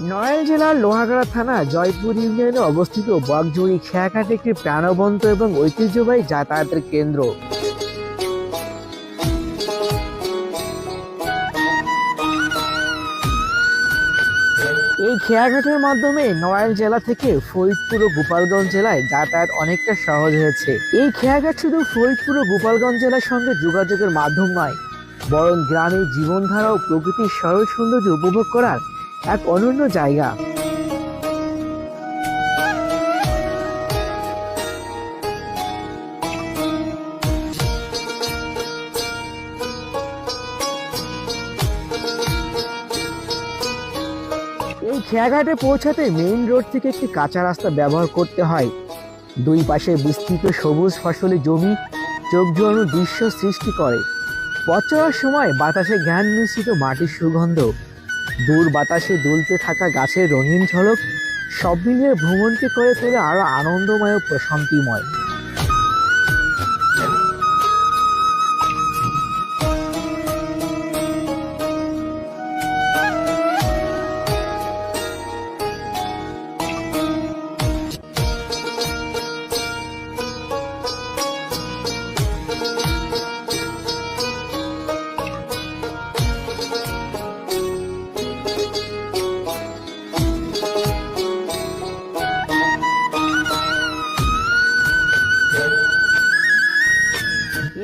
নড়াইল জেলার লোহাগাড়া থানা জয়পুর ইউনিয়নে অবস্থিত বকজুড়ি খেয়াঘাট একটি প্রাণবন্ত এবং ঐতিহ্যবাহী যাতায়াতের কেন্দ্র। এই খেয়াঘাটের মাধ্যমে নড়াইল জেলা থেকে ফরিদপুর ও গোপালগঞ্জ জেলায় যাতায়াত অনেকটা সহজ হয়েছে। এই খেয়াঘাট শুধু ফরিদপুর ও গোপালগঞ্জ জেলার সঙ্গে যোগাযোগের মাধ্যম নয়, বরং গ্রামের জীবনধারা ও প্রকৃতির সরল সৌন্দর্য উপভোগ করার এক অনন্য জায়গা। এই খেয়াঘাটে পৌঁছাতে মেইন রোড থেকে একটি কাঁচা রাস্তা ব্যবহার করতে হয়। দুই পাশে বিস্তৃত সবুজ ফসলি জমি চোখ জুড়ানো দৃশ্য সৃষ্টি করে। পথ চলার সময় বাতাসে ঘ্রাণ মিশ্রিত মাটির সুগন্ধ, দূর বাতাসে দুলতে থাকা গাছের রঙিন ঝলক সব মিলিয়ে ভ্রমণকে করে তোলে আরো আনন্দময় ও প্রশান্তিময়।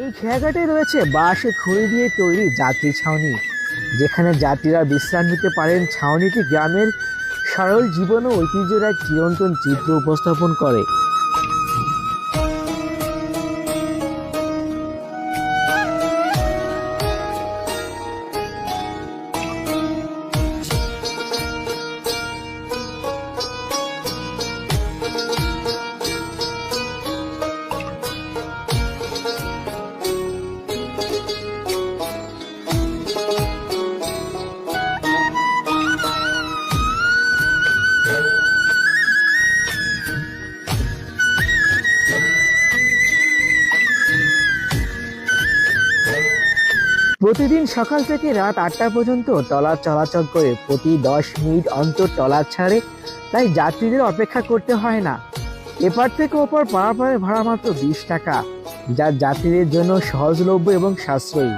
এই খেয়াঘাটে রয়েছে বাঁশের খড়ি দিয়ে তৈরি যাত্রী ছাউনি, যেখানে যাত্রীরা বিশ্রাম নিতে পারেন। ছাউনিটি গ্রামের সরল জীবন ও ঐতিহ্যের এক চিরন্তন চিত্র উপস্থাপন করে। প্রতিদিন সকাল থেকে রাত 8টা পর্যন্ত ট্রলার চলাচল করে। প্রতি 10 মিনিট অন্তর ট্রলার ছাড়ে, তাই যাত্রীদের অপেক্ষা করতে হয় না। এপার থেকে ওপার পারাপারের ভাড়া মাত্র 20 টাকা, যা যাত্রীদের জন্য সহজলভ্য এবং সাশ্রয়ী।